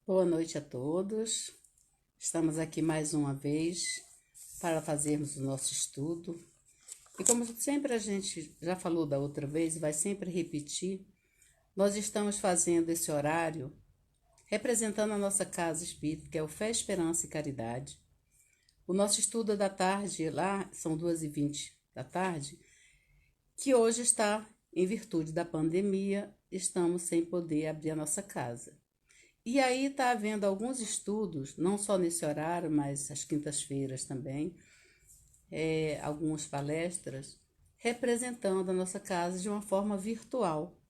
Boa noite a todos. Estamos aqui mais uma vez para fazermos o nosso estudo. E como sempre a gente já falou da outra vez, vai sempre repetir, nós estamos fazendo esse horário representando a nossa casa espírita, que é o Fé, Esperança e Caridade. O nosso estudo é da tarde, lá são 2h20 da tarde, que hoje está, em virtude da pandemia, estamos sem poder abrir a nossa casa. E aí está havendo alguns estudos, não só nesse horário, mas às quintas-feiras também, algumas palestras, representando a nossa casa de uma forma virtual.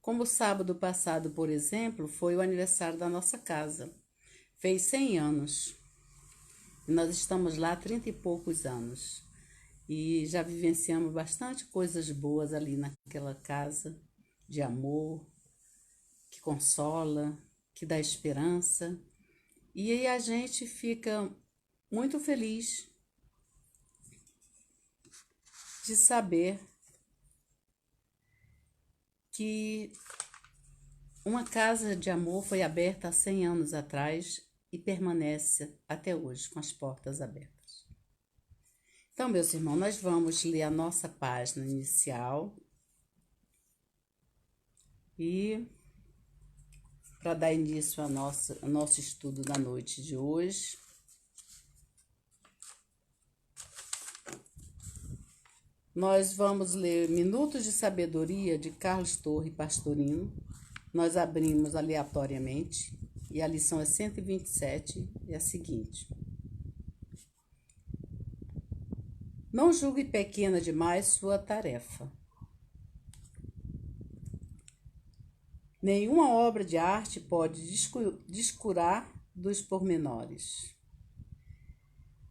Como o sábado passado, por exemplo, foi o aniversário da nossa casa. Fez 100 anos. E nós estamos lá há 30 e poucos anos. E já vivenciamos bastante coisas boas ali naquela casa, de amor, que consola, que dá esperança. E aí a gente fica muito feliz de saber que uma casa de amor foi aberta há 100 anos atrás e permanece até hoje com as portas abertas. Então, meus irmãos, nós vamos ler a nossa página inicial e para dar início ao nosso estudo da noite de hoje, nós vamos ler Minutos de Sabedoria de Carlos Torre Pastorino. Nós abrimos aleatoriamente e a lição é 127 e é a seguinte: não julgue pequena demais sua tarefa. Nenhuma obra de arte pode descurar dos pormenores.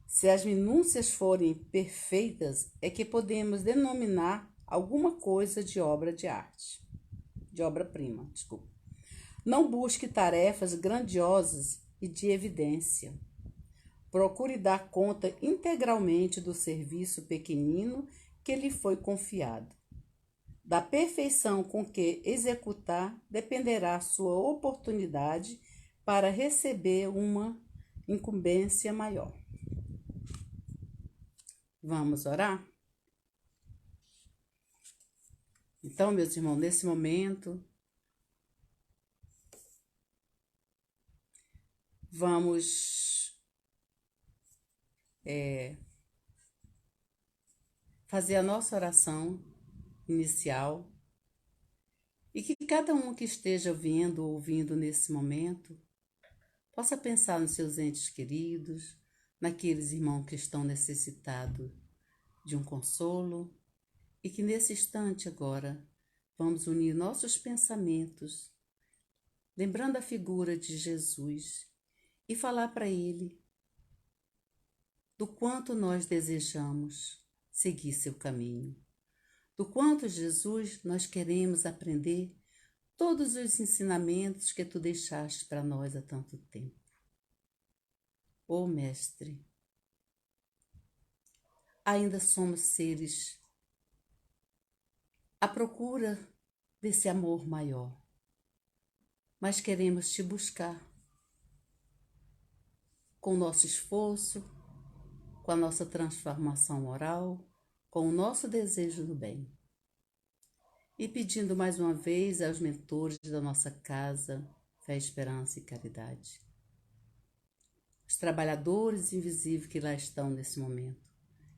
Se as minúcias forem perfeitas, é que podemos denominar alguma coisa de obra de arte, de obra-prima, desculpa. Não busque tarefas grandiosas e de evidência. Procure dar conta integralmente do serviço pequenino que lhe foi confiado. Da perfeição com que executar dependerá sua oportunidade para receber uma incumbência maior. Vamos orar? Então, meus irmãos, nesse momento, vamos fazer a nossa oração inicial e que cada um que esteja vendo ou ouvindo nesse momento possa pensar nos seus entes queridos, naqueles irmãos que estão necessitados de um consolo e que nesse instante agora vamos unir nossos pensamentos, lembrando a figura de Jesus e falar para Ele do quanto nós desejamos seguir seu caminho, do quanto, Jesus, nós queremos aprender todos os ensinamentos que tu deixaste para nós há tanto tempo. Ó Mestre, ainda somos seres à procura desse amor maior, mas queremos te buscar com o nosso esforço, com a nossa transformação moral, com o nosso desejo do bem. E pedindo mais uma vez aos mentores da nossa casa, Fé, Esperança e Caridade, os trabalhadores invisíveis que lá estão nesse momento,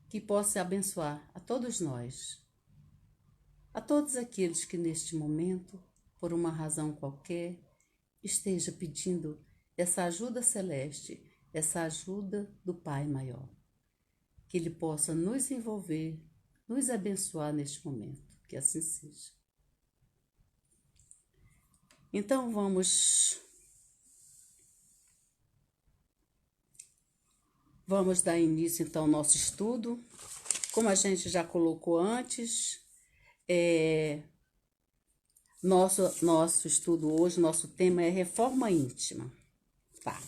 que possa abençoar a todos nós, a todos aqueles que neste momento, por uma razão qualquer, esteja pedindo essa ajuda celeste, essa ajuda do Pai Maior. Que Ele possa nos envolver, nos abençoar neste momento. Que assim seja. Então vamos dar início então ao nosso estudo. Como a gente já colocou antes, nosso estudo hoje, nosso tema é reforma íntima. Tá.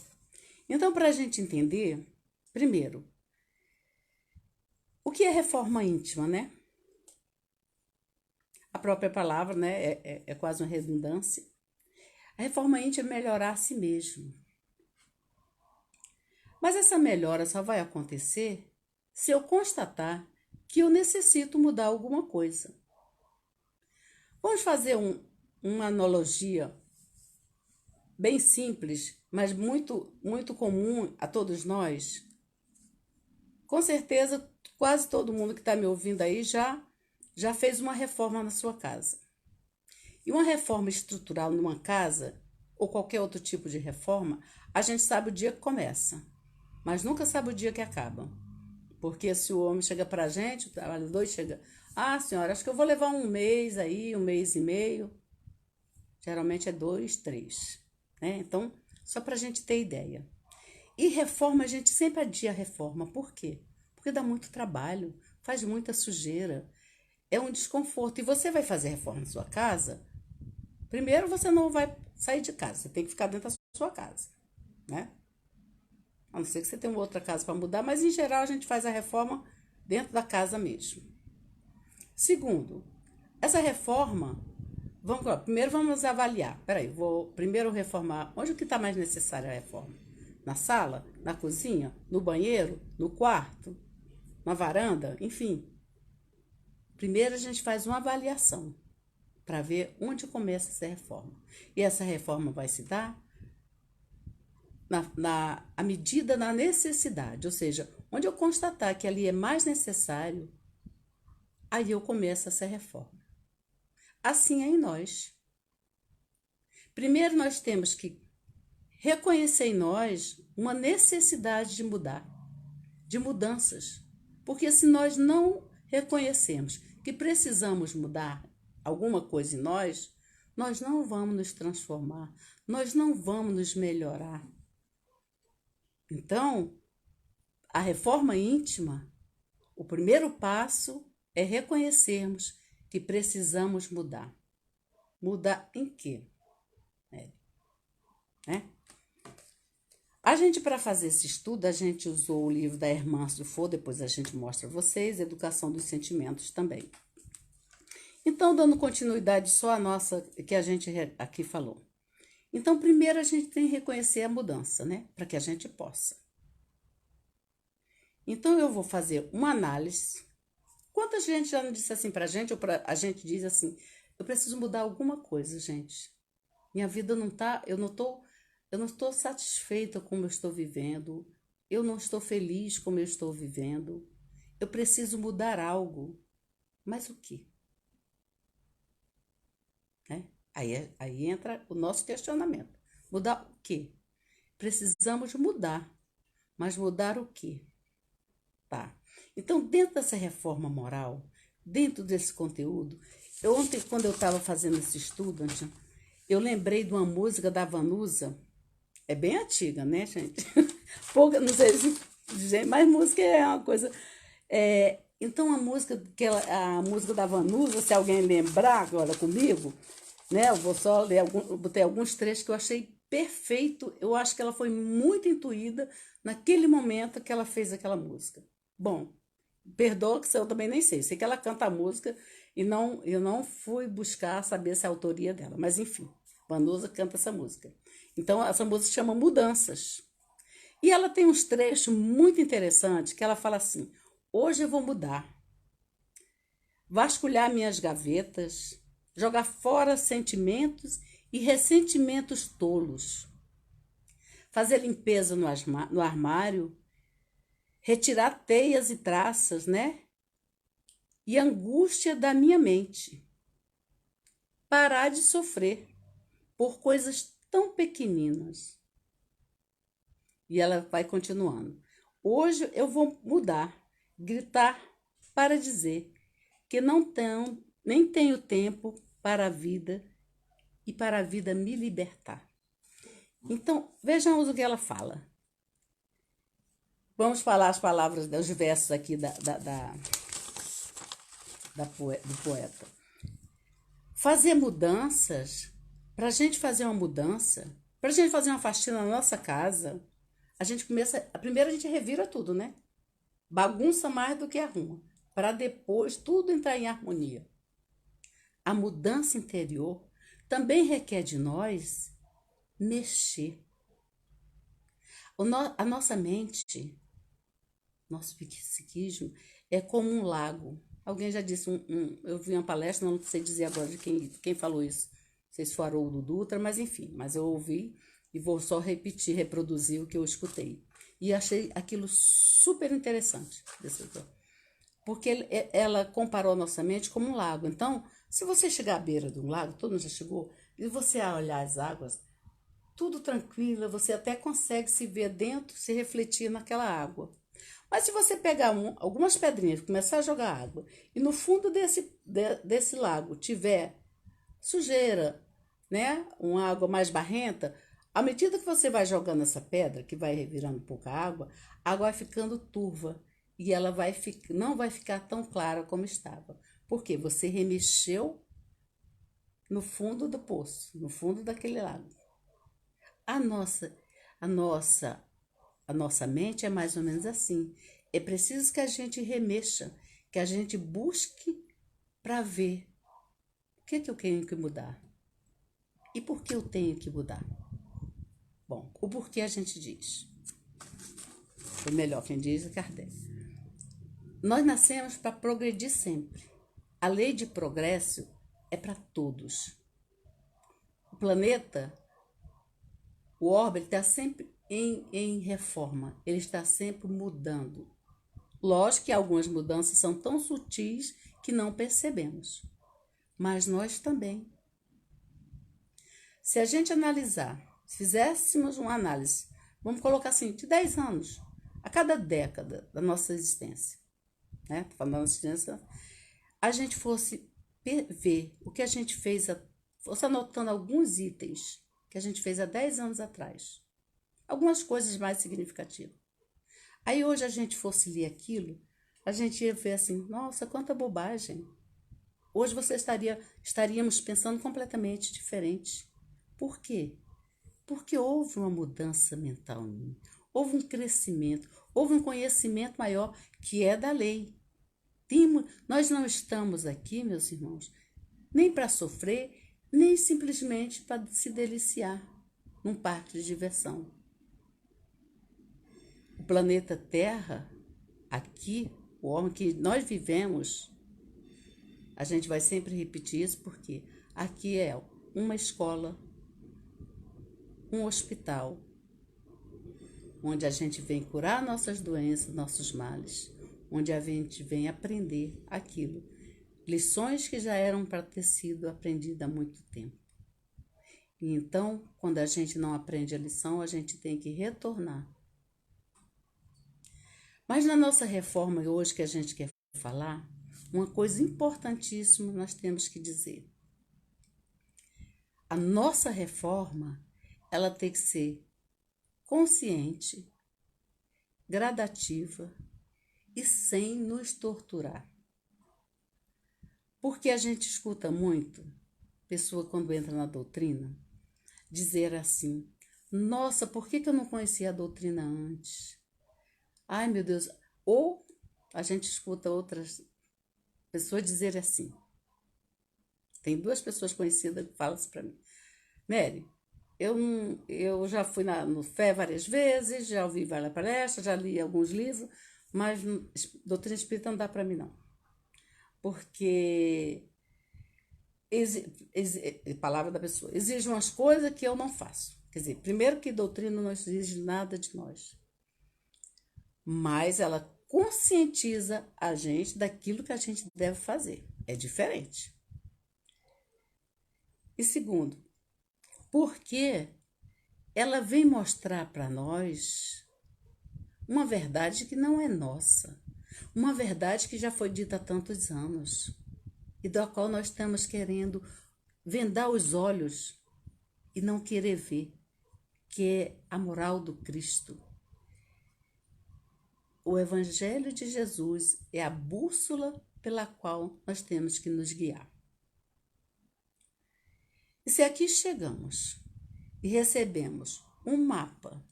Então, para a gente entender, primeiro, o que é reforma íntima, né? A própria palavra, né, é quase uma redundância. A reforma íntima é melhorar a si mesmo. Mas essa melhora só vai acontecer se eu constatar que eu necessito mudar alguma coisa. Vamos fazer uma analogia bem simples, mas muito comum a todos nós. Com certeza, quase todo mundo que está me ouvindo aí já fez uma reforma na sua casa. E uma reforma estrutural numa casa, ou qualquer outro tipo de reforma, a gente sabe o dia que começa, mas nunca sabe o dia que acaba. Porque se o homem chega para a gente, o trabalhador chega, senhora, acho que eu vou levar um mês aí, 1 mês e meio. Geralmente é 2, 3, né? Então, só para a gente ter ideia. E reforma, a gente sempre adia a reforma. Por quê? Porque dá muito trabalho, faz muita sujeira, é um desconforto. E você vai fazer reforma na sua casa, primeiro você não vai sair de casa, você tem que ficar dentro da sua casa, né? A não ser que você tenha uma outra casa para mudar, mas em geral a gente faz a reforma dentro da casa mesmo. Segundo, essa reforma, primeiro vamos avaliar. Peraí, vou primeiro reformar. Onde que está mais necessária a reforma? Na sala? Na cozinha? No banheiro? No quarto? Na varanda? Enfim. Primeiro a gente faz uma avaliação para ver onde começa essa reforma. E essa reforma vai se dar à medida da necessidade, ou seja, onde eu constatar que ali é mais necessário, aí eu começo essa reforma. Assim é em nós. Primeiro nós temos que reconhecer em nós uma necessidade de mudar, de mudanças. Porque se nós não reconhecemos que precisamos mudar alguma coisa em nós não vamos nos transformar, nós não vamos nos melhorar. Então, a reforma íntima, o primeiro passo é reconhecermos que precisamos mudar. Mudar em quê? A gente, para fazer esse estudo, a gente usou o livro da Hermance Dufour, depois a gente mostra a vocês, Educação dos Sentimentos também. Então, dando continuidade só à nossa, que a gente aqui falou. Então, primeiro a gente tem que reconhecer a mudança, né? Para que a gente possa. Então, eu vou fazer uma análise. Quanta gente já não disse assim pra gente, ou a gente diz assim, eu preciso mudar alguma coisa, gente. Minha vida não tá, eu não estou satisfeita como eu estou vivendo, eu não estou feliz como eu estou vivendo, eu preciso mudar algo. Mas o quê? Aí entra o nosso questionamento. Mudar o quê? Precisamos mudar, mas mudar o quê? Tá. Então, dentro dessa reforma moral, dentro desse conteúdo, ontem, quando eu estava fazendo esse estudo, eu lembrei de uma música da Vanusa, é bem antiga, né, gente? Pouca, não sei se, mas música é uma coisa... então, a música da Vanusa, se alguém lembrar agora comigo, né, eu vou só ler, botei alguns trechos que eu achei perfeito, eu acho que ela foi muito intuída naquele momento que ela fez aquela música. Bom, perdoa que eu também nem sei que ela canta a música e eu não fui buscar saber se é a autoria dela, mas enfim, Vanusa canta essa música. Então, essa música chama Mudanças. E ela tem uns trechos muito interessantes que ela fala assim, hoje eu vou mudar, vasculhar minhas gavetas, jogar fora sentimentos e ressentimentos tolos, fazer limpeza no armário, retirar teias e traças, né? E angústia da minha mente. Parar de sofrer por coisas tão pequeninas. E ela vai continuando. Hoje eu vou mudar, gritar para dizer que nem tenho tempo para a vida e para a vida me libertar. Então, vejamos o que ela fala. Vamos falar as palavras, os versos aqui do poeta. Fazer mudanças, para a gente fazer uma mudança, para a gente fazer uma faxina na nossa casa, primeiro a gente revira tudo, né? Bagunça mais do que arruma, para depois tudo entrar em harmonia. A mudança interior também requer de nós mexer. A nossa mente, nosso psiquismo, é como um lago. Alguém já disse, eu vi uma palestra, não sei dizer agora de quem falou isso. Não sei se foi Haroldo Dutra, mas enfim, mas eu ouvi e vou só repetir, reproduzir o que eu escutei. E achei aquilo super interessante, porque ela comparou a nossa mente como um lago. Então, se você chegar à beira de um lago, todo mundo já chegou, e você olhar as águas, tudo tranquilo, você até consegue se ver dentro, se refletir naquela água. Mas se você pegar algumas pedrinhas, começar a jogar água, e no fundo desse lago tiver sujeira, né? Uma água mais barrenta, à medida que você vai jogando essa pedra, que vai revirando pouca água, a água vai ficando turva e ela não vai ficar tão clara como estava. Porque você remexeu no fundo do poço, no fundo daquele lago. A nossa, a nossa, a nossa mente é mais ou menos assim. É preciso que a gente remexa, que a gente busque para ver o que eu tenho que mudar e por que eu tenho que mudar. Bom, o porquê a gente diz. Ou melhor, quem diz é Kardec. Nós nascemos para progredir sempre. A lei de progresso é para todos. O planeta, o orbe, está sempre em reforma. Ele está sempre mudando. Lógico que algumas mudanças são tão sutis que não percebemos. Mas nós também. Se a gente analisar, se fizéssemos uma análise, vamos colocar assim, de 10 anos, a cada década da nossa existência, né? Falando da nossa existência, a gente fosse ver o que a gente fez, fosse anotando alguns itens que a gente fez há 10 anos atrás, algumas coisas mais significativas. Aí hoje a gente fosse ler aquilo, a gente ia ver assim, nossa, quanta bobagem. Hoje estaríamos pensando completamente diferente. Por quê? Porque houve uma mudança mental em mim, houve um crescimento, houve um conhecimento maior que é da lei. Nós não estamos aqui, meus irmãos, nem para sofrer, nem simplesmente para se deliciar num parque de diversão. O planeta Terra, aqui, o homem que nós vivemos, a gente vai sempre repetir isso porque aqui é uma escola, um hospital, onde a gente vem curar nossas doenças, nossos males, onde a gente vem aprender aquilo, lições que já eram para ter sido aprendidas há muito tempo. E então, quando a gente não aprende a lição, a gente tem que retornar. Mas na nossa reforma hoje que a gente quer falar, uma coisa importantíssima nós temos que dizer. A nossa reforma, ela tem que ser consciente, gradativa e sem nos torturar. Porque a gente escuta muito, pessoa quando entra na doutrina, dizer assim, nossa, por que eu não conhecia a doutrina antes? Ai, meu Deus. Ou a gente escuta outras pessoas dizer assim. Tem 2 pessoas conhecidas que falam isso para mim. Mary, eu já fui no Fé várias vezes, já ouvi várias palestras, já li alguns livros, mas doutrina espírita não dá para mim, não. Porque, palavra da pessoa, exige umas coisas que eu não faço. Quer dizer, primeiro que doutrina não exige nada de nós. Mas ela conscientiza a gente daquilo que a gente deve fazer. É diferente. E segundo, porque ela vem mostrar para nós uma verdade que não é nossa, uma verdade que já foi dita há tantos anos e da qual nós estamos querendo vendar os olhos e não querer ver, que é a moral do Cristo. O Evangelho de Jesus é a bússola pela qual nós temos que nos guiar. E se aqui chegamos e recebemos um mapa,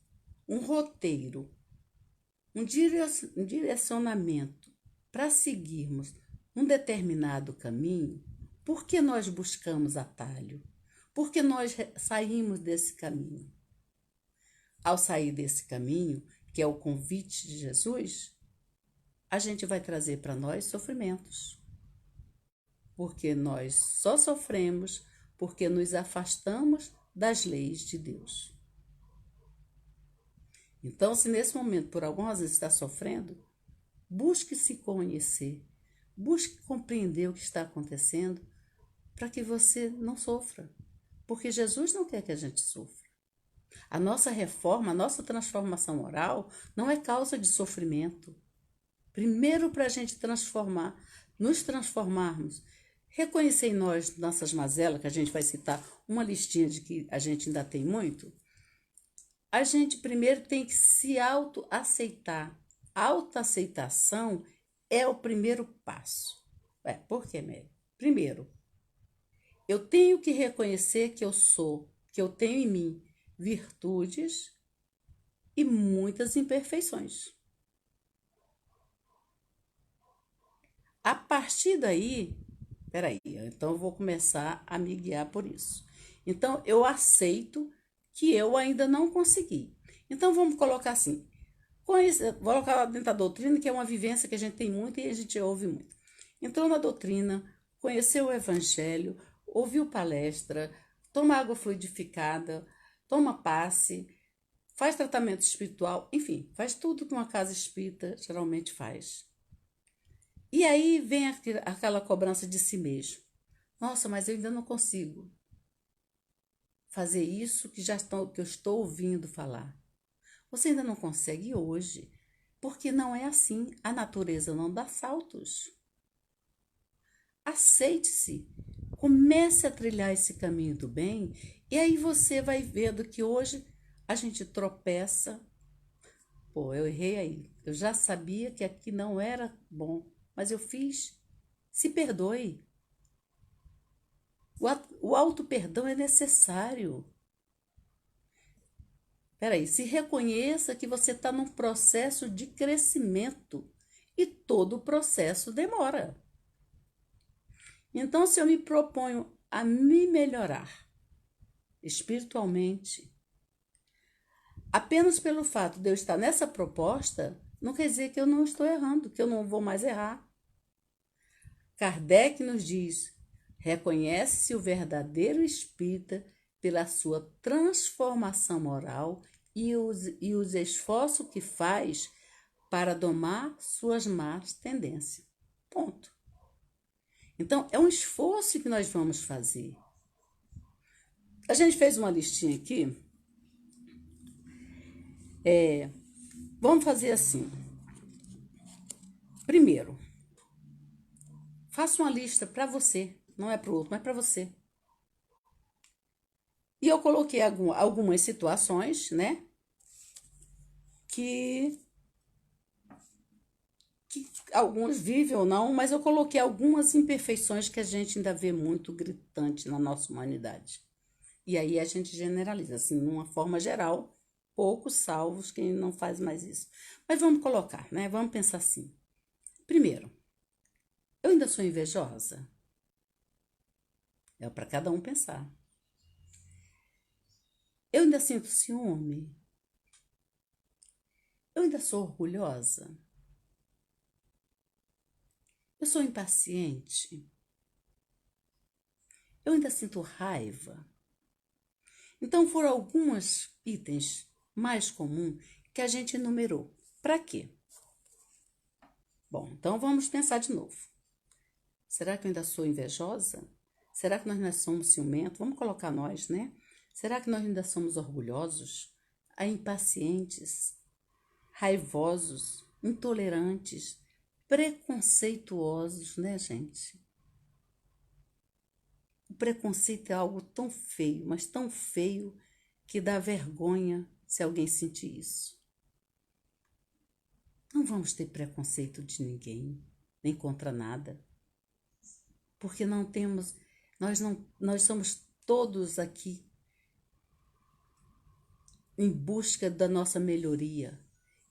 um roteiro, um direcionamento para seguirmos um determinado caminho, por que nós buscamos atalho? Porque nós saímos desse caminho. Ao sair desse caminho, que é o convite de Jesus, a gente vai trazer para nós sofrimentos. Porque nós só sofremos porque nos afastamos das leis de Deus. Então, se nesse momento, por alguma razão, está sofrendo, busque se conhecer, busque compreender o que está acontecendo para que você não sofra. Porque Jesus não quer que a gente sofra. A nossa reforma, a nossa transformação moral não é causa de sofrimento. Primeiro, para a gente transformar, nos transformarmos, reconhecer em nós nossas mazelas, que a gente vai citar uma listinha de que a gente ainda tem muito, a gente primeiro tem que se autoaceitar. A autoaceitação é o primeiro passo. Por quê, Mary? Primeiro, eu tenho que reconhecer que eu tenho em mim virtudes e muitas imperfeições. A partir daí, então eu vou começar a me guiar por isso. Então, eu aceito que eu ainda não consegui. Então, vamos colocar assim, vou colocar dentro da doutrina, que é uma vivência que a gente tem muito e a gente ouve muito. Entrou na doutrina, conheceu o evangelho, ouviu palestra, toma água fluidificada, toma passe, faz tratamento espiritual, enfim, faz tudo que uma casa espírita geralmente faz. E aí vem aquela cobrança de si mesmo. Nossa, mas eu ainda não consigo fazer isso que eu estou ouvindo falar. Você ainda não consegue hoje, porque não é assim. A natureza não dá saltos. Aceite-se, comece a trilhar esse caminho do bem, e aí você vai vendo que hoje a gente tropeça. Pô, eu errei aí. Eu já sabia que aqui não era bom, mas eu fiz. Se perdoe. O auto-perdão é necessário. Se reconheça que você está num processo de crescimento e todo o processo demora. Então, se eu me proponho a me melhorar espiritualmente, apenas pelo fato de eu estar nessa proposta, não quer dizer que eu não estou errando, que eu não vou mais errar. Kardec nos diz: reconhece-se o verdadeiro espírita pela sua transformação moral e os esforços que faz para domar suas más tendências. Ponto. Então, é um esforço que nós vamos fazer. A gente fez uma listinha aqui. Vamos fazer assim. Primeiro, faça uma lista para você. Não é para o outro, mas para você. E eu coloquei algumas situações, né? Que alguns vivem ou não, mas eu coloquei algumas imperfeições que a gente ainda vê muito gritante na nossa humanidade. E aí a gente generaliza, assim, numa forma geral, poucos salvos quem não faz mais isso. Mas vamos colocar, né? Vamos pensar assim. Primeiro, eu ainda sou invejosa? É para cada um pensar. Eu ainda sinto ciúme? Eu ainda sou orgulhosa? Eu sou impaciente? Eu ainda sinto raiva? Então, foram alguns itens mais comuns que a gente enumerou. Para quê? Bom, então vamos pensar de novo. Será que eu ainda sou invejosa? Será que nós ainda somos ciumentos? Vamos colocar nós, né? Será que nós ainda somos orgulhosos? Impacientes? Raivosos? Intolerantes? Preconceituosos, né, gente? O preconceito é algo tão feio, mas tão feio, que dá vergonha se alguém sentir isso. Não vamos ter preconceito de ninguém, nem contra nada. Porque não temos, nós somos todos aqui em busca da nossa melhoria.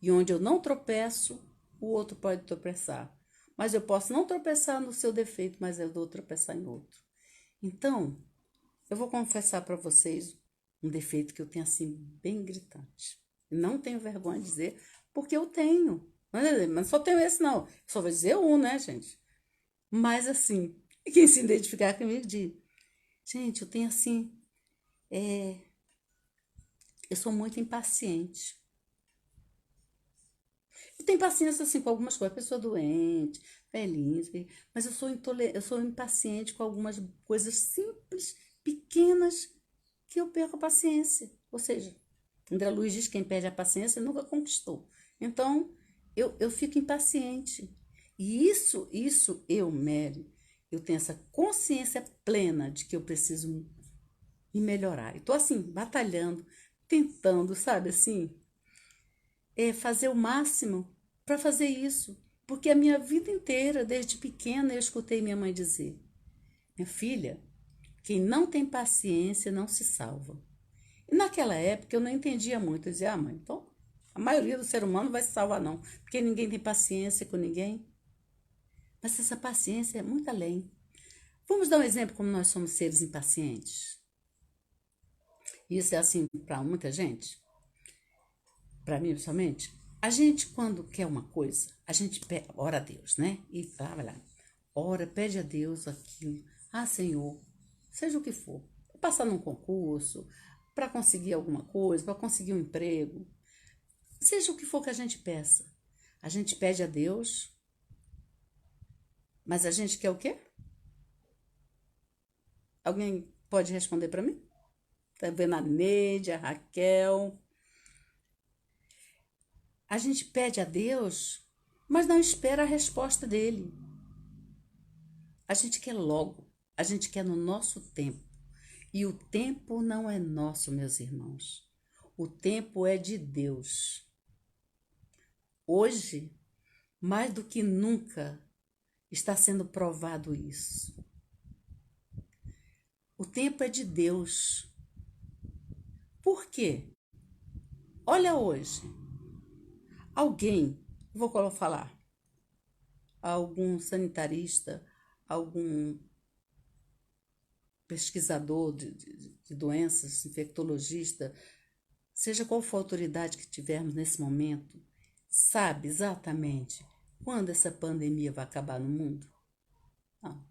E onde eu não tropeço, o outro pode tropeçar. Mas eu posso não tropeçar no seu defeito, mas eu vou tropeçar em outro. Então, Eu vou confessar para vocês um defeito que eu tenho assim bem gritante. Não tenho vergonha de dizer, porque eu tenho. Mas não só tenho esse, não. Só vou dizer um, né, gente? Mas assim, quem se identificar comigo diz, gente, eu tenho assim, eu sou muito impaciente. Eu tenho paciência assim com algumas coisas, pessoa doente, velhinha, mas eu sou impaciente com algumas coisas simples, pequenas, que eu perco a paciência. Ou seja, André Luiz diz que quem perde a paciência nunca conquistou. Então, eu fico impaciente. E eu, Mary, eu tenho essa consciência plena de que eu preciso me melhorar. E tô assim, batalhando, tentando, sabe assim, fazer o máximo para fazer isso. Porque a minha vida inteira, desde pequena, eu escutei minha mãe dizer: minha filha, quem não tem paciência não se salva. E naquela época eu não entendia muito. Eu dizia, mãe, então a maioria do ser humano não vai se salvar, não, porque ninguém tem paciência com ninguém. Mas essa paciência é muito além. Vamos dar um exemplo como nós somos seres impacientes. Isso é assim para muita gente, para mim pessoalmente. A gente, quando quer uma coisa, a gente ora a Deus, né? E vai lá, ora, pede a Deus aquilo. Ah, Senhor, seja o que for, para passar num concurso, para conseguir alguma coisa, para conseguir um emprego, seja o que for que a gente peça. A gente pede a Deus, mas a gente quer o quê? Alguém pode responder para mim? Tá vendo a Neide, a Raquel? A gente pede a Deus, mas não espera a resposta dele. A gente quer logo, a gente quer no nosso tempo. E o tempo não é nosso, meus irmãos. O tempo é de Deus. Hoje, mais do que nunca, está sendo provado isso. O tempo é de Deus. Por quê? Olha hoje, alguém, vou falar, algum sanitarista, algum pesquisador de doenças, infectologista, seja qual for a autoridade que tivermos nesse momento, sabe exatamente quando essa pandemia vai acabar no mundo? Não.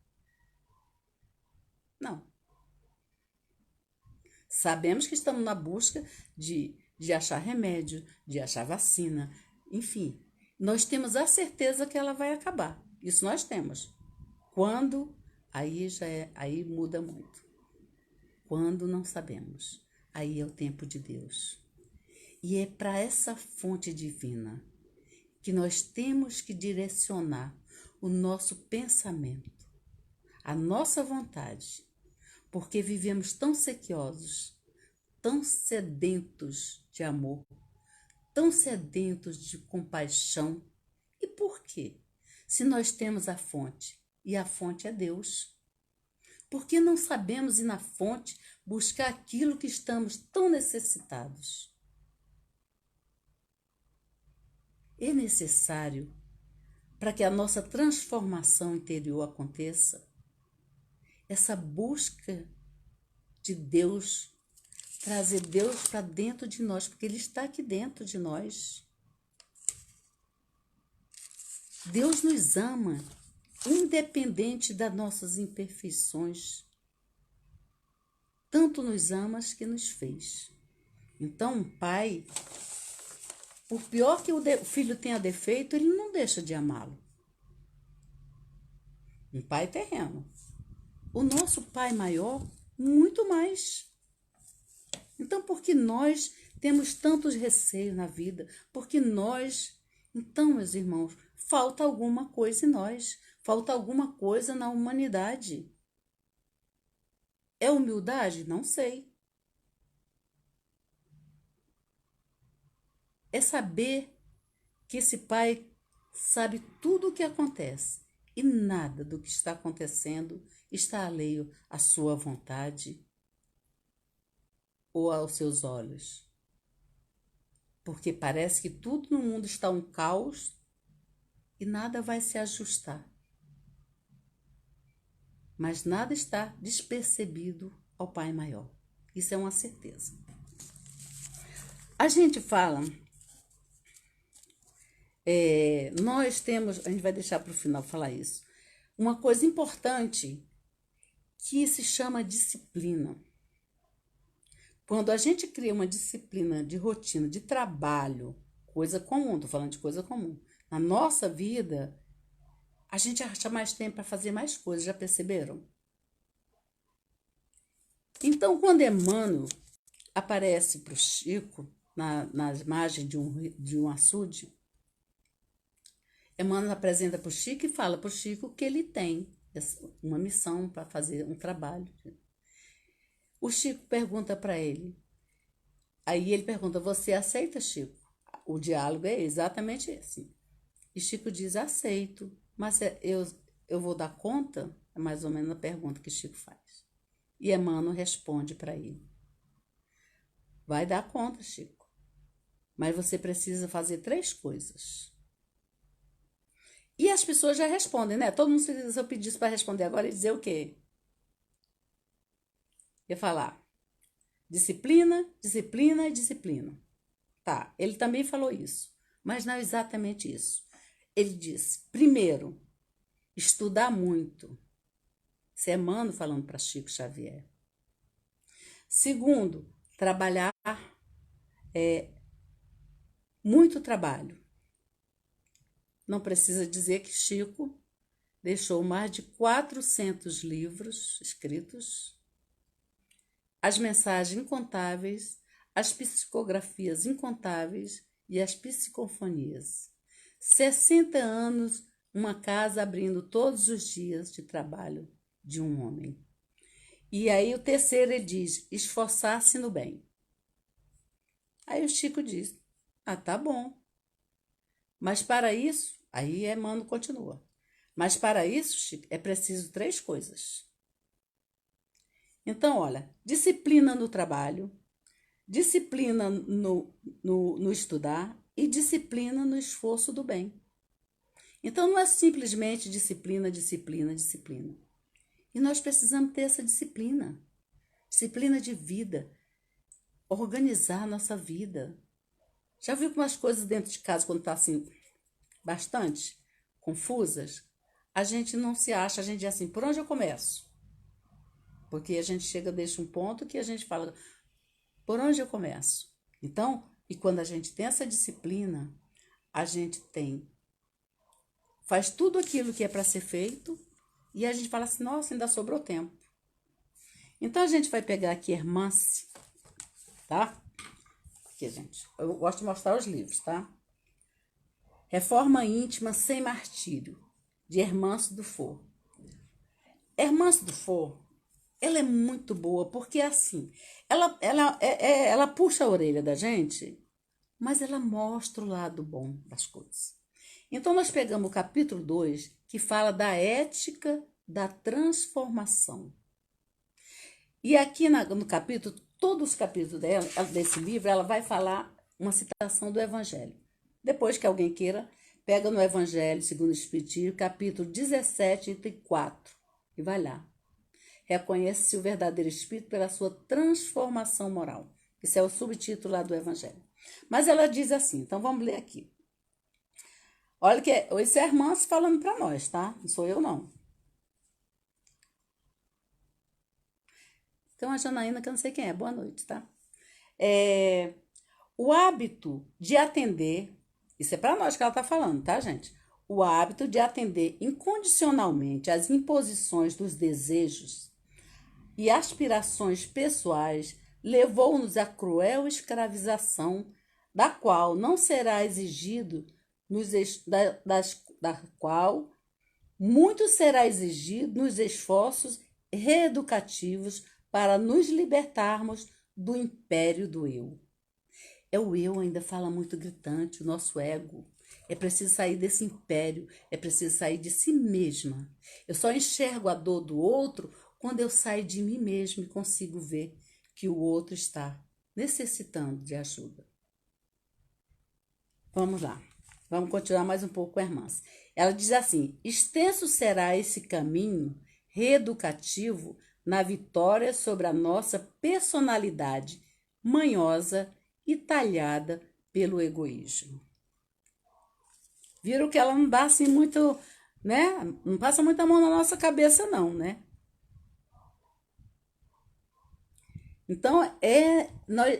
Não. Sabemos que estamos na busca de achar remédio, de achar vacina, enfim. Nós temos a certeza que ela vai acabar. Isso nós temos. Quando, aí muda muito. Quando não sabemos, aí é o tempo de Deus. E é para essa fonte divina que nós temos que direcionar o nosso pensamento, a nossa vontade, porque vivemos tão sequiosos, tão sedentos de amor, tão sedentos de compaixão. E por quê? Se nós temos a fonte, e a fonte é Deus. Por que não sabemos ir na fonte buscar aquilo que estamos tão necessitados? É necessário, para que a nossa transformação interior aconteça, essa busca de Deus, trazer Deus para dentro de nós, porque Ele está aqui dentro de nós. Deus nos ama, independente das nossas imperfeições. Tanto nos ama que nos fez. Então, um pai, por pior que o filho tenha defeito, ele não deixa de amá-lo. Um pai terreno. O nosso pai maior, muito mais. Então, por que nós temos tantos receios na vida? Porque nós, então, meus irmãos, falta alguma coisa em nós, falta alguma coisa na humanidade. É humildade? Não sei. É saber que esse pai sabe tudo o que acontece e nada do que está acontecendo está alheio à sua vontade ou aos seus olhos. Porque parece que tudo no mundo está um caos e nada vai se ajustar. Mas nada está despercebido ao Pai maior. Isso é uma certeza. A gente fala, nós temos, a gente vai deixar para o final falar isso, uma coisa importante que se chama disciplina. Quando a gente cria uma disciplina de rotina, de trabalho, coisa comum, estou falando de coisa comum, na nossa vida, a gente acha mais tempo para fazer mais coisas, já perceberam? Então, quando Emmanuel aparece para o Chico, nas margens de um açude, Emmanuel apresenta para o Chico e fala para o Chico que ele tem uma missão para fazer um trabalho. O Chico pergunta para ele, aí ele pergunta, você aceita, Chico? O diálogo é exatamente esse. E Chico diz, aceito, mas eu vou dar conta? É mais ou menos a pergunta que Chico faz. E Emmanuel responde para ele, vai dar conta, Chico, mas você precisa fazer 3 coisas. E as pessoas já respondem, né? Todo mundo, se eu pedisse para responder agora, ia dizer o quê? Ia falar disciplina, disciplina e disciplina. Tá, ele também falou isso, mas não é exatamente isso. Ele disse, primeiro, estudar muito. Isso é Emmanuel falando para Chico Xavier. Segundo, trabalhar, muito trabalho. Não precisa dizer que Chico deixou mais de 400 livros escritos, as mensagens incontáveis, as psicografias incontáveis e as psicofonias. 60 anos, uma casa abrindo todos os dias de trabalho de um homem. E aí o terceiro ele diz, esforçar-se no bem. Aí o Chico diz, tá bom. Mas para isso, aí Emmanuel continua. Mas para isso, Chico, é preciso 3 coisas. Então, olha, disciplina no trabalho, disciplina no estudar e disciplina no esforço do bem. Então, não é simplesmente disciplina, disciplina, disciplina. E nós precisamos ter essa disciplina. Disciplina de vida. Organizar a nossa vida. Já viu como as coisas dentro de casa, quando está assim, bastante confusas, a gente não se acha, a gente diz assim, por onde eu começo? Porque a gente chega, deixa um ponto que a gente fala, por onde eu começo? Então, e quando a gente tem essa disciplina, a gente faz tudo aquilo que é para ser feito e a gente fala assim, nossa, ainda sobrou tempo. Então, a gente vai pegar aqui Hermance, tá? Aqui, gente, eu gosto de mostrar os livros, tá? Reforma Íntima Sem Martírio, de Hermance Dufour. Hermance Dufour, ela é muito boa, porque assim, ela puxa a orelha da gente, mas ela mostra o lado bom das coisas. Então, nós pegamos o capítulo 2, que fala da ética da transformação. E aqui no capítulo, todos os capítulos desse livro, ela vai falar uma citação do Evangelho. Depois que alguém queira, pega no Evangelho segundo o Espiritismo, capítulo 17, item 4, e vai lá. Reconhece-se o verdadeiro Espírito pela sua transformação moral. Esse é o subtítulo lá do Evangelho. Mas ela diz assim, então vamos ler aqui. Olha que esse é Hermance falando para nós, tá? Não sou eu, não. Então, a Janaína, que eu não sei quem é. Boa noite, tá? O hábito de atender, isso é para nós que ela está falando, tá, gente? O hábito de atender incondicionalmente às imposições dos desejos e aspirações pessoais levou-nos à cruel escravização, da qual não será exigido, da qual muito será exigido nos esforços reeducativos para nos libertarmos do império do eu. O eu ainda fala muito gritante, o nosso ego. É preciso sair desse império, é preciso sair de si mesma. Eu só enxergo a dor do outro quando eu saio de mim mesma e consigo ver que o outro está necessitando de ajuda. Vamos lá, vamos continuar mais um pouco com a Hermance. Ela diz assim, extenso será esse caminho reeducativo na vitória sobre a nossa personalidade manhosa e talhada pelo egoísmo. Viram que ela não dá assim muito, né? Não passa muita mão na nossa cabeça, não, né? Então,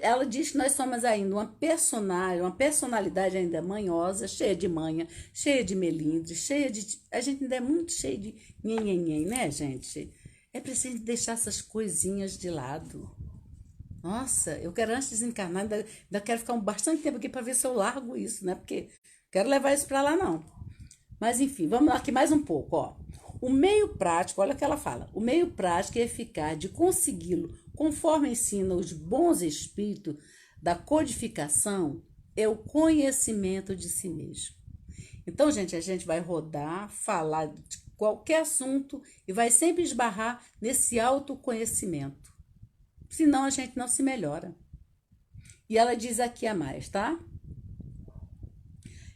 ela diz que nós somos ainda uma personalidade ainda manhosa, cheia de manha, cheia de melindre, cheia de. A gente ainda é muito cheio de nhenhenhen, né, gente? É preciso deixar essas coisinhas de lado. Nossa, eu quero antes de desencarnar, ainda quero ficar bastante tempo aqui para ver se eu largo isso, né? Porque quero levar isso para lá, não. Mas enfim, vamos lá aqui mais um pouco, ó. O meio prático, olha o que ela fala. O meio prático e eficaz de consegui-lo, conforme ensina os bons espíritos da codificação, é o conhecimento de si mesmo. Então, gente, a gente vai rodar, falar de qualquer assunto e vai sempre esbarrar nesse autoconhecimento. Senão a gente não se melhora. E ela diz aqui a mais, tá?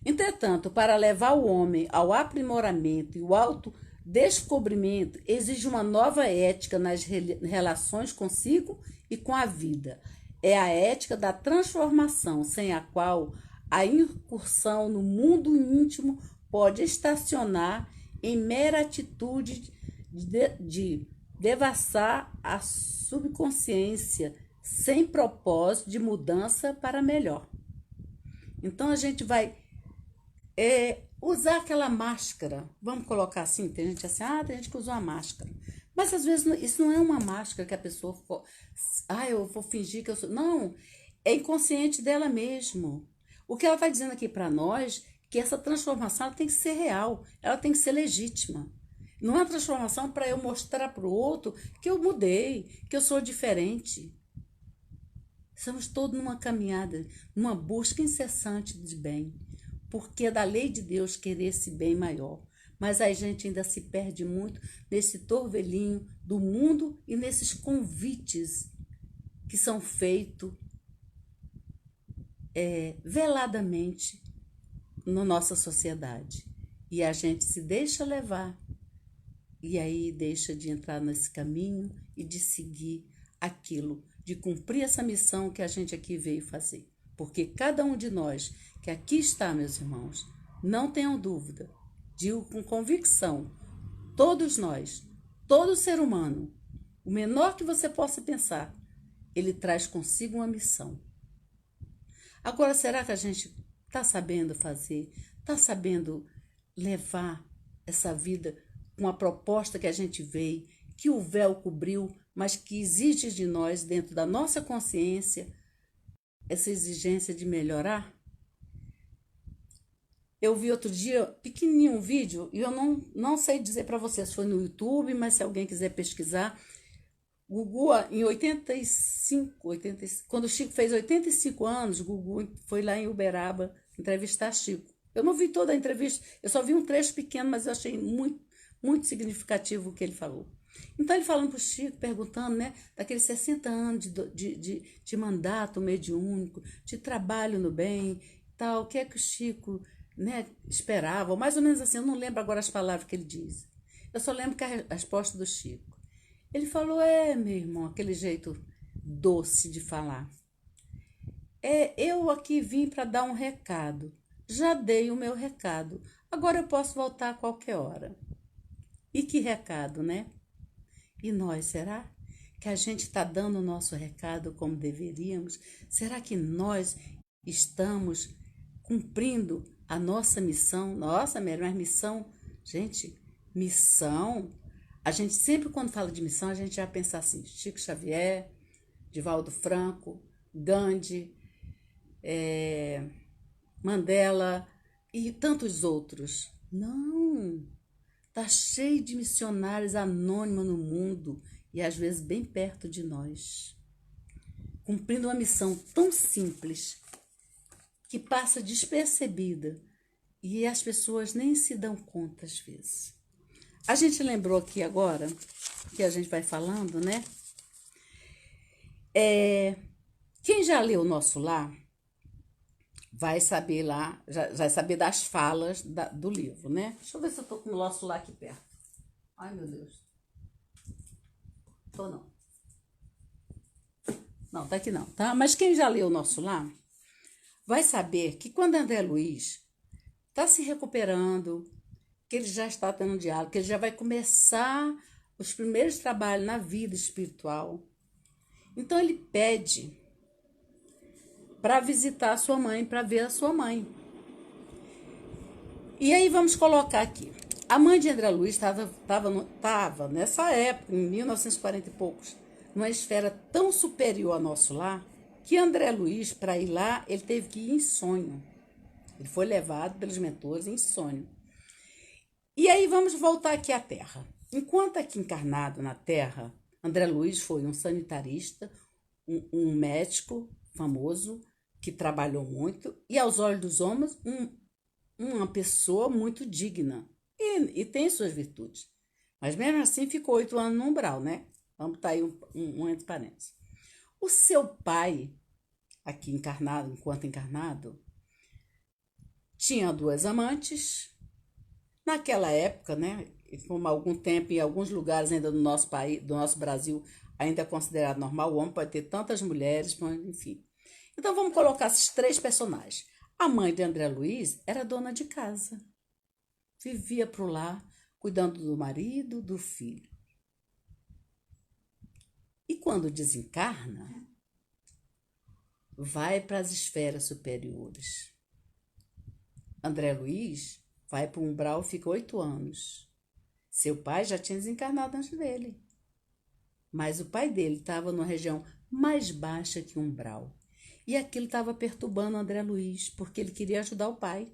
Entretanto, para levar o homem ao aprimoramento e o autodescobrimento, exige uma nova ética nas relações consigo e com a vida. É a ética da transformação, sem a qual a incursão no mundo íntimo pode estacionar em mera atitude de devassar a subconsciência sem propósito de mudança para melhor. Então a gente vai usar aquela máscara. Vamos colocar assim, tem gente assim, tem gente que usa uma máscara. Mas às vezes isso não é uma máscara que a pessoa ficou, eu vou fingir que eu sou. Não, é inconsciente dela mesmo. O que ela está dizendo aqui para nós, que essa transformação ela tem que ser real, ela tem que ser legítima. Não é uma transformação para eu mostrar para o outro que eu mudei, que eu sou diferente. Estamos todos numa caminhada, numa busca incessante de bem, porque é da lei de Deus querer esse bem maior. Mas a gente ainda se perde muito nesse torvelinho do mundo e nesses convites que são feitos veladamente na nossa sociedade. E a gente se deixa levar, e aí deixa de entrar nesse caminho e de seguir aquilo, de cumprir essa missão que a gente aqui veio fazer. Porque cada um de nós que aqui está, meus irmãos, não tenham dúvida, digo com convicção, todos nós, todo ser humano, o menor que você possa pensar, ele traz consigo uma missão. Agora, será que a gente está sabendo fazer, está sabendo levar essa vida com a proposta que a gente veio, que o véu cobriu, mas que exige de nós, dentro da nossa consciência, essa exigência de melhorar? Eu vi outro dia, pequenininho, um vídeo, e eu não sei dizer para vocês se foi no YouTube, mas se alguém quiser pesquisar, Gugu, em 85, quando o Chico fez 85 anos, Gugu foi lá em Uberaba entrevistar Chico. Eu não vi toda a entrevista, eu só vi um trecho pequeno, mas eu achei muito, muito significativo o que ele falou. Então, ele falando para o Chico, perguntando, né, daqueles 60 anos de mandato mediúnico, de trabalho no bem, tal, o que é que o Chico, né, esperava, ou mais ou menos assim, eu não lembro agora as palavras que ele diz. Eu só lembro que a resposta do Chico. Ele falou, meu irmão, aquele jeito doce de falar. Eu aqui vim para dar um recado. Já dei o meu recado. Agora eu posso voltar a qualquer hora. E que recado, né? E nós, será que a gente está dando o nosso recado como deveríamos? Será que nós estamos cumprindo a nossa missão? Nossa, mas missão, gente, missão. A gente sempre, quando fala de missão, a gente já pensa assim, Chico Xavier, Divaldo Franco, Gandhi, Mandela e tantos outros. Não, tá cheio de missionários anônimos no mundo e às vezes bem perto de nós, cumprindo uma missão tão simples que passa despercebida e as pessoas nem se dão conta às vezes. A gente lembrou aqui agora, que a gente vai falando, né? Quem já leu o Nosso Lar vai saber lá, já vai saber das falas do livro, né? Deixa eu ver se eu tô com o Nosso Lar aqui perto. Ai, meu Deus. tô não. Não, tá aqui não, tá? Mas quem já leu o Nosso Lar vai saber que quando André Luiz está se recuperando, que ele já está tendo um diálogo, que ele já vai começar os primeiros trabalhos na vida espiritual. Então ele pede para visitar a sua mãe, para ver a sua mãe. E aí vamos colocar aqui. A mãe de André Luiz estava nessa época, em 1940 e poucos, numa esfera tão superior ao Nosso Lar, que André Luiz, para ir lá, ele teve que ir em sonho. Ele foi levado pelos mentores em sonho. E aí vamos voltar aqui à Terra. Enquanto aqui encarnado na Terra, André Luiz foi um sanitarista, um médico famoso, que trabalhou muito, e aos olhos dos homens, uma pessoa muito digna. E tem suas virtudes. Mas mesmo assim ficou 8 anos no umbral, né? Vamos botar aí um entre parênteses. O seu pai, aqui encarnado, enquanto encarnado, tinha 2 amantes. Naquela época, né? Como há algum tempo, em alguns lugares ainda do nosso país, do nosso Brasil, ainda é considerado normal, o homem pode ter tantas mulheres, enfim. Então vamos colocar esses 3 personagens. A mãe de André Luiz era dona de casa. Vivia pro lar, cuidando do marido, do filho. E quando desencarna, vai para as esferas superiores. André Luiz vai para o umbral, fica 8 anos. Seu pai já tinha desencarnado antes dele. Mas o pai dele estava numa região mais baixa que o umbral. E aquilo estava perturbando André Luiz, porque ele queria ajudar o pai.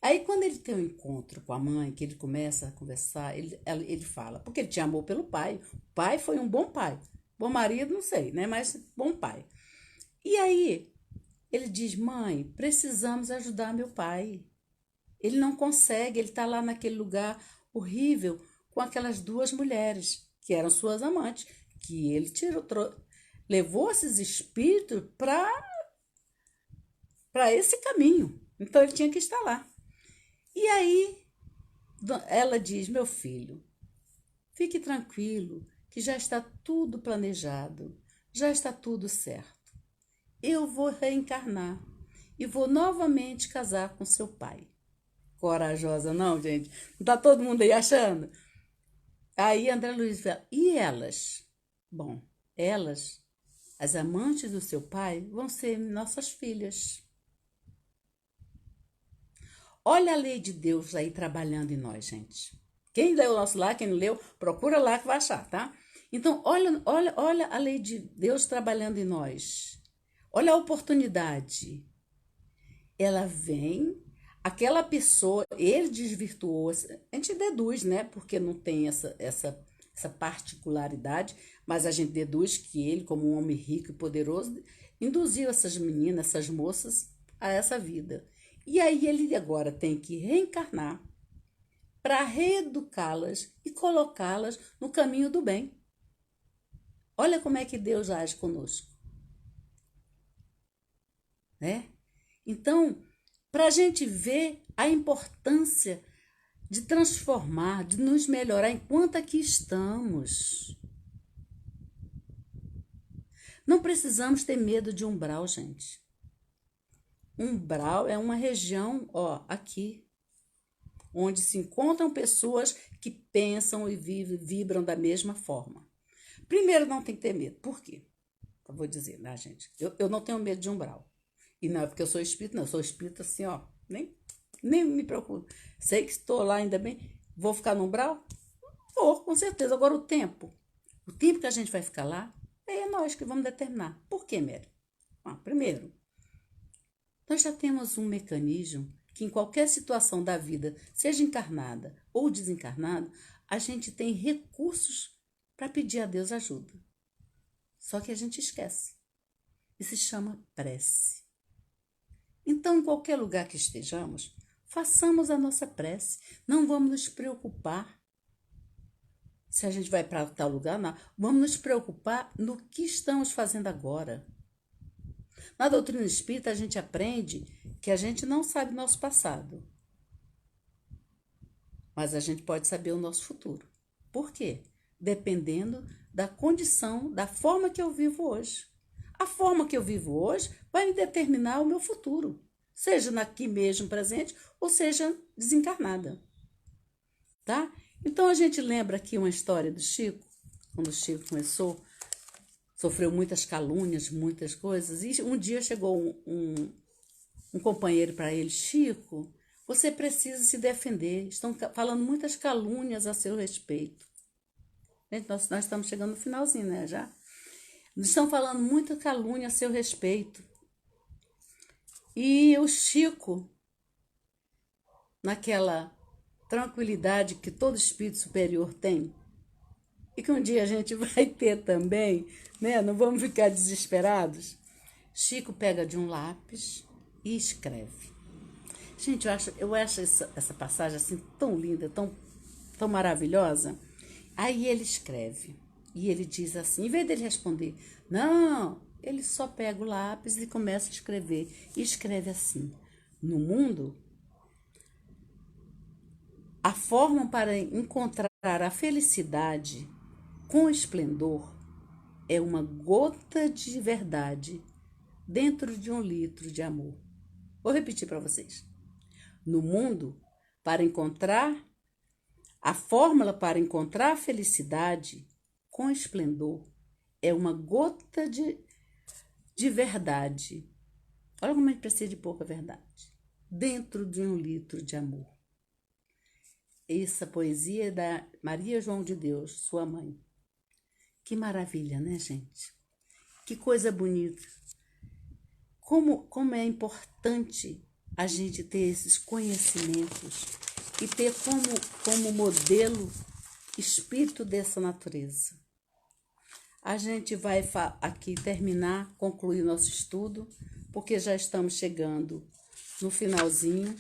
Aí, quando ele tem um encontro com a mãe, que ele começa a conversar, ele fala, porque ele tinha amor pelo pai. O pai foi um bom pai. Bom marido, não sei, né? Mas bom pai. E aí, ele diz, mãe, precisamos ajudar meu pai. Ele não consegue, ele está lá naquele lugar horrível com aquelas 2 mulheres, que eram suas amantes, que ele levou esses espíritos para esse caminho. Então, ele tinha que estar lá. E aí, ela diz, meu filho, fique tranquilo, que já está tudo planejado, já está tudo certo. Eu vou reencarnar e vou novamente casar com seu pai. Corajosa, não, gente? Não está todo mundo aí achando? Aí André Luiz fala, e elas? Bom, elas, as amantes do seu pai, vão ser nossas filhas. Olha a lei de Deus aí trabalhando em nós, gente. Quem leu o Nosso Lar, quem não leu, procura lá que vai achar, tá? Então, olha a lei de Deus trabalhando em nós. Olha a oportunidade. Ela vem, aquela pessoa, ele desvirtuou, a gente deduz, né? Porque não tem essa particularidade, mas a gente deduz que ele, como um homem rico e poderoso, induziu essas meninas, essas moças, a essa vida. E aí ele agora tem que reencarnar para reeducá-las e colocá-las no caminho do bem. Olha como é que Deus age conosco, né? Então, para a gente ver a importância de transformar, de nos melhorar enquanto aqui estamos. Não precisamos ter medo de umbral, gente. Umbral é uma região, ó, aqui, onde se encontram pessoas que pensam e vibram da mesma forma. Primeiro, não tem que ter medo. Por quê? Eu vou dizer, né, gente? Eu não tenho medo de umbral. E não é porque eu sou espírita, não. Eu sou espírita assim, ó, nem me preocupo. Sei que estou lá ainda bem. Vou ficar no umbral? Vou, com certeza. Agora, o tempo que a gente vai ficar lá, é nós que vamos determinar. Por quê, Mary? Primeiro, nós já temos um mecanismo que em qualquer situação da vida, seja encarnada ou desencarnada, a gente tem recursos para pedir a Deus ajuda. Só que a gente esquece. E se chama prece. Então, em qualquer lugar que estejamos, façamos a nossa prece. Não vamos nos preocupar se a gente vai para tal lugar, não. Vamos nos preocupar no que estamos fazendo agora. Na doutrina espírita, a gente aprende que a gente não sabe o nosso passado, mas a gente pode saber o nosso futuro. Por quê? Dependendo da condição, da forma que eu vivo hoje. A forma que eu vivo hoje vai me determinar o meu futuro, seja aqui mesmo presente ou seja desencarnada, tá? Então a gente lembra aqui uma história do Chico, quando o Chico começou, sofreu muitas calúnias, muitas coisas, e um dia chegou um companheiro para ele: Chico, você precisa se defender, estão falando muitas calúnias a seu respeito. Gente, nós estamos chegando no finalzinho, né, já? Estão falando muita calúnia a seu respeito. E o Chico, naquela tranquilidade que todo espírito superior tem, e que um dia a gente vai ter também, né? Não vamos ficar desesperados. Chico pega de um lápis e escreve. Gente, eu acho essa passagem assim tão linda, tão maravilhosa. Aí ele escreve e ele diz assim, em vez dele responder, não, ele só pega o lápis e começa a escrever. E escreve assim: no mundo, a forma para encontrar a felicidade com esplendor é uma gota de verdade dentro de um litro de amor. Vou repetir para vocês. No mundo, para encontrar a fórmula para encontrar a felicidade com esplendor é uma gota de verdade. Olha como a gente precisa de pouca verdade. Dentro de um litro de amor. Essa poesia é da Maria João de Deus, sua mãe. Que maravilha, né, gente? Que coisa bonita. Como é importante a gente ter esses conhecimentos e ter como modelo espírito dessa natureza. A gente vai aqui terminar, concluir nosso estudo, porque já estamos chegando no finalzinho.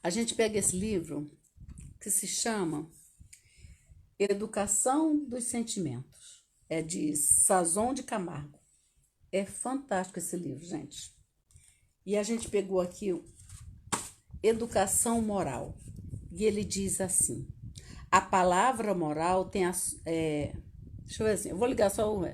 A gente pega esse livro que se chama Educação dos Sentimentos. É de Sazon de Camargo. É fantástico esse livro, gente. E a gente pegou aqui Educação Moral. E ele diz assim: a palavra moral tem deixa eu ver assim, eu vou ligar só o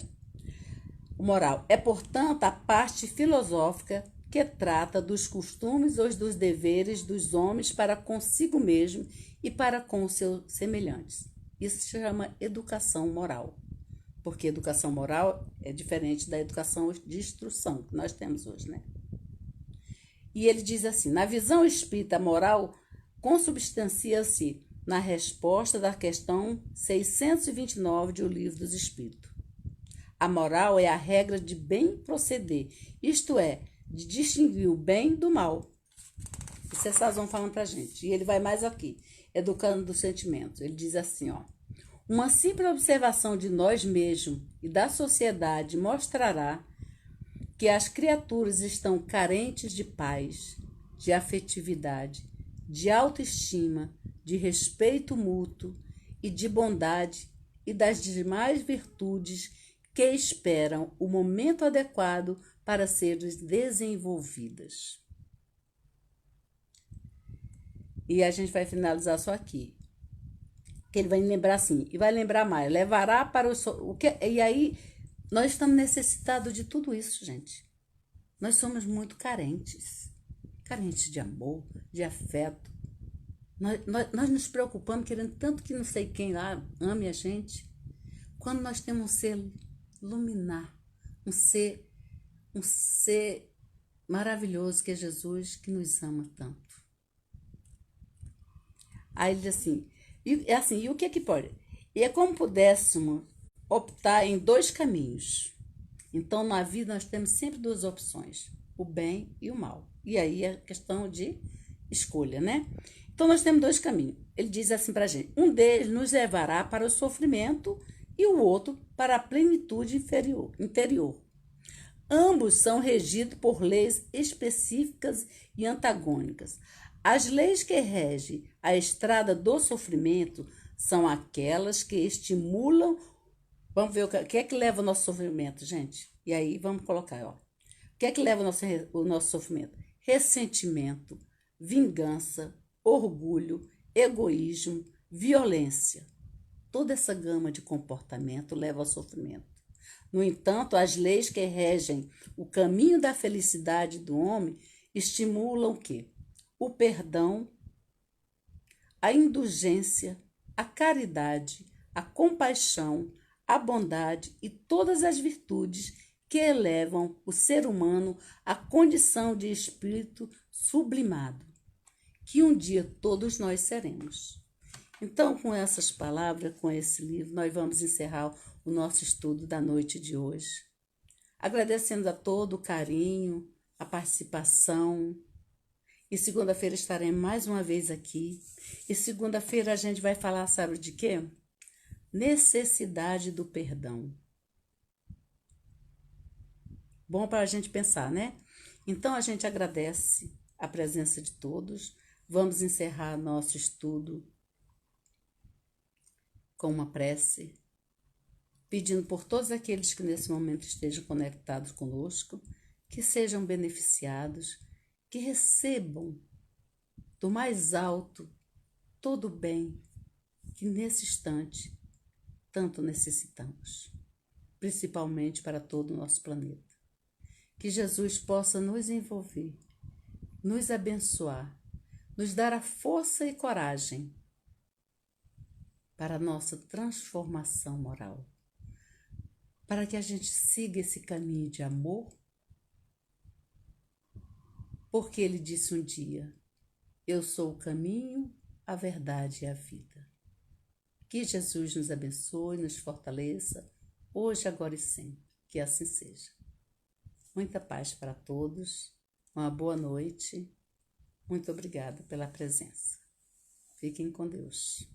moral. É, portanto, a parte filosófica que trata dos costumes ou dos deveres dos homens para consigo mesmo e para com seus semelhantes. Isso se chama educação moral. Porque educação moral é diferente da educação de instrução que nós temos hoje, né? E ele diz assim: na visão espírita, a moral consubstancia-se na resposta da questão 629 de O Livro dos Espíritos. A moral é a regra de bem proceder, isto é, de distinguir o bem do mal. Isso é Sazon falando pra gente. E ele vai mais aqui, educando dos sentimentos. Ele diz assim, ó: uma simples observação de nós mesmos e da sociedade mostrará que as criaturas estão carentes de paz, de afetividade, de autoestima, de respeito mútuo e de bondade e das demais virtudes que esperam o momento adequado para serem desenvolvidas. E a gente vai finalizar só aqui. Que ele vai lembrar assim, e vai lembrar mais, levará para o que. E aí, nós estamos necessitados de tudo isso, gente. Nós somos muito carentes de amor, de afeto. Nós nos preocupamos, querendo tanto que não sei quem lá ame a gente, quando nós temos um ser luminar, um ser maravilhoso que é Jesus, que nos ama tanto. Aí ele diz assim, e o que é que pode? E é como pudéssemos optar em dois caminhos. Então, na vida, nós temos sempre duas opções, o bem e o mal. E aí é questão de escolha, né? Então, nós temos dois caminhos. Ele diz assim pra gente: um deles nos levará para o sofrimento e o outro para a plenitude interior. Ambos são regidos por leis específicas e antagônicas. As leis que regem a estrada do sofrimento são aquelas que estimulam. Vamos ver o que é que leva o nosso sofrimento, gente. E aí vamos colocar, ó. O que é que leva o nosso sofrimento? Ressentimento, vingança, orgulho, egoísmo, violência. toda essa gama de comportamento leva ao sofrimento. No entanto, as leis que regem o caminho da felicidade do homem estimulam o quê? O perdão, a indulgência, a caridade, a compaixão, a bondade e todas as virtudes que elevam o ser humano à condição de espírito sublimado, que um dia todos nós seremos. Então, com essas palavras, com esse livro, nós vamos encerrar o nosso estudo da noite de hoje. Agradecendo a todo o carinho, a participação. E segunda-feira estaremos mais uma vez aqui. E segunda-feira a gente vai falar, sabe de quê? Necessidade do perdão. Bom para a gente pensar, né? Então a gente agradece a presença de todos. Vamos encerrar nosso estudo com uma prece, pedindo por todos aqueles que nesse momento estejam conectados conosco, que sejam beneficiados, que recebam do mais alto todo o bem que nesse instante tanto necessitamos, principalmente para todo o nosso planeta. Que Jesus possa nos envolver, nos abençoar, nos dar a força e coragem para a nossa transformação moral, para que a gente siga esse caminho de amor, porque ele disse um dia: eu sou o caminho, a verdade e a vida. Que Jesus nos abençoe, nos fortaleça, hoje, agora e sempre. Que assim seja. Muita paz para todos, uma boa noite. Muito obrigada pela presença. Fiquem com Deus.